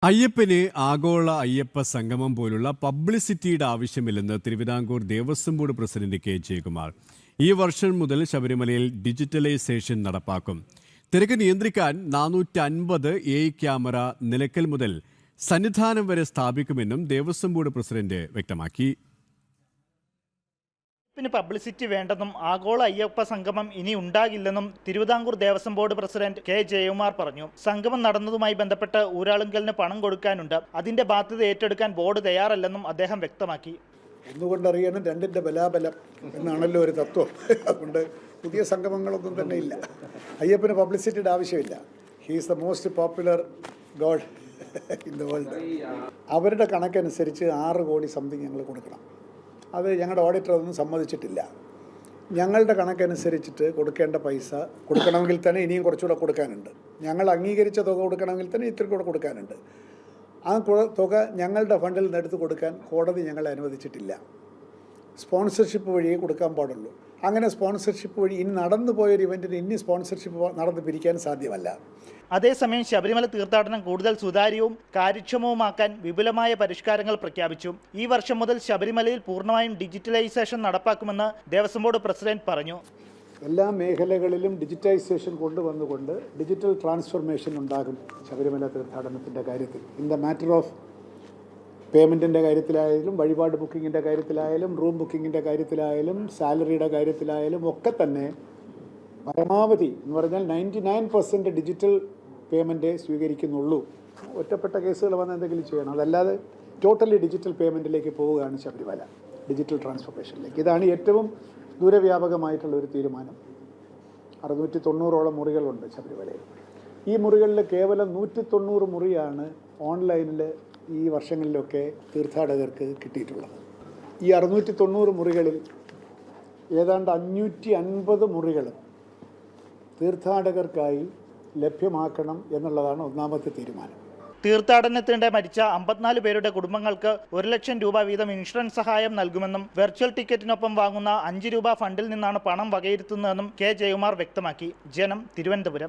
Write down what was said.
അയ്യപ്പന് ആഗോള അയ്യപ്പ സംഗമം പോലുള്ള പബ്ലിസിറ്റിയുടെ ആവശ്യമില്ലെന്ന് Thiruvithamkoor Devaswom board president K Jayakumar. ഈ വർഷം മുതൽ ശബരിമലയിൽ ഡിജിറ്റലൈസേഷൻ നടപ്പാക്കും. തിരക്ക് നിയന്ത്രിക്കാൻ 450 AI ക്യാമറ നിലയ്ക്കൽ മുതൽ സന്നിധാനം വരെ സ്ഥാപിക്കുമെന്നും ദേവസ്വം ബോർഡ് പ്രസിഡന്റ് വ്യക്തമാക്കി. പബ്ലിസിറ്റി വേണ്ടെന്നും ആഗോള അയ്യപ്പ സംഗമം ഇനി ഉണ്ടാകില്ലെന്നും Thiruvithamkoor Devaswom board president K Jayakumar പറഞ്ഞു. സംഗമം നടന്നതുമായി ബന്ധപ്പെട്ട് ഊരാളുങ്കലിന് പണം കൊടുക്കാനുണ്ട്. അതിന്റെ ബാധ്യത ഏറ്റെടുക്കാൻ ബോർഡ് തയ്യാറല്ലെന്നും അദ്ദേഹം വ്യക്തമാക്കി. ഒന്നുകൊണ്ടറിയണം രണ്ടിൻ്റെ ബലാബലം എന്നാണല്ലോ ഒരു തത്വം. അതുകൊണ്ട് പുതിയ സംഗമങ്ങളൊന്നും തന്നെ ഇല്ല. അയ്യപ്പന് പബ്ലിസിറ്റിയുടെ ആവശ്യമില്ല. He is the most popular God in the world. അവരുടെ കണക്കനുസരിച്ച് 6 കോടി സംതിങ് ഞങ്ങൾ കൊടുക്കണം. അത് ഞങ്ങളുടെ ഓഡിറ്റർ അതൊന്നും സമ്മതിച്ചിട്ടില്ല. ഞങ്ങളുടെ കണക്കനുസരിച്ചിട്ട് കൊടുക്കേണ്ട പൈസ കൊടുക്കണമെങ്കിൽ തന്നെ ഇനിയും കുറച്ചുകൂടെ കൊടുക്കാനുണ്ട്. ഞങ്ങൾ അംഗീകരിച്ച തുക കൊടുക്കണമെങ്കിൽ തന്നെ ഇത്തിരി കൂടെ കൊടുക്കാനുണ്ട്. ആ തുക ഞങ്ങളുടെ ഫണ്ടിൽ നിന്ന് എടുത്ത് കൊടുക്കാൻ കോടതി ഞങ്ങളെ അനുവദിച്ചിട്ടില്ല. സ്പോൺസർഷിപ്പ് വഴിയേ കൊടുക്കാൻ പാടുള്ളൂ. അങ്ങനെ സ്പോൺസർഷിപ്പ് വഴി ഇനി നടന്നു പോയൊരു ഇവൻറ്റിന് ഇനി സ്പോൺസർഷിപ്പ് നടന്ന് പിരിക്കാൻ സാധ്യമല്ല. അതേസമയം ശബരിമല തീർത്ഥാടനം കൂടുതൽ സുതാര്യവും കാര്യക്ഷമവുമാക്കാൻ വിപുലമായ പരിഷ്കാരങ്ങൾ പ്രഖ്യാപിച്ചു. ഈ വർഷം മുതൽ ശബരിമലയിൽ പൂർണ്ണമായും ഡിജിറ്റലൈസേഷൻ നടപ്പാക്കുമെന്ന് ദേവസ്വം ബോർഡ് പ്രസിഡന്റ് പറഞ്ഞു. എല്ലാ മേഖലകളിലും ഡിജിറ്റൈസേഷൻ കൊണ്ടുവന്നുകൊണ്ട് ഡിജിറ്റൽ ട്രാൻസ്ഫോർമേഷൻ ഉണ്ടാകും ശബരിമല തീർത്ഥാടനത്തിൻ്റെ കാര്യത്തിൽ. ഇൻ ദ മാറ്റർ ഓഫ് പേയ്മെൻറ്റിൻ്റെ കാര്യത്തിലായാലും, വഴിപാട് ബുക്കിങ്ങിൻ്റെ കാര്യത്തിലായാലും, റൂം ബുക്കിങ്ങിൻ്റെ കാര്യത്തിലായാലും, സാലറിയുടെ കാര്യത്തിലായാലും ഒക്കെ തന്നെ പരമാവധി എന്ന് പറഞ്ഞാൽ 99% ഡിജിറ്റൽ പേയ്മെൻറ്റേ സ്വീകരിക്കുന്നുള്ളൂ. ഒറ്റപ്പെട്ട കേസുകൾ വന്ന് എന്തെങ്കിലും ചെയ്യണം. അതല്ലാതെ ടോട്ടലി ഡിജിറ്റൽ പേയ്മെൻറ്റിലേക്ക് പോവുകയാണ് ശബരിമല, ഡിജിറ്റൽ ട്രാൻസ്ഫോർമേഷനിലേക്ക്. ഇതാണ് ഏറ്റവും ദൂരവ്യാപകമായിട്ടുള്ള ഒരു തീരുമാനം. 690ഓളം മുറികളുണ്ട് ശബരിമലയിൽ. ഈ മുറികളിൽ കേവലം 190 മുറിയാണ് ഓൺലൈനിൽ ഈ വർഷങ്ങളിലൊക്കെ തീർത്ഥാടകർക്ക് കിട്ടിയിട്ടുള്ളത്. ഈ 690 മുറികളിൽ ഏതാണ്ട് 550 മുറികൾ തീർത്ഥാടകർക്കായി ലഭ്യമാക്കണം എന്നുള്ളതാണ് ഒന്നാമത്തെ തീരുമാനം. തീർത്ഥാടനത്തിനിടെ മരിച്ച 54 പേരുടെ കുടുംബങ്ങൾക്ക് 1 ലക്ഷം രൂപ വീതം ഇൻഷുറൻസ് സഹായം നൽകുമെന്നും വെർച്വൽ ടിക്കറ്റിനൊപ്പം വാങ്ങുന്ന 5 രൂപ ഫണ്ടിൽ നിന്നാണ് പണം വകയിരുത്തുന്നതെന്നും കെ ജയകുമാർ വ്യക്തമാക്കി. ജനം, തിരുവനന്തപുരം.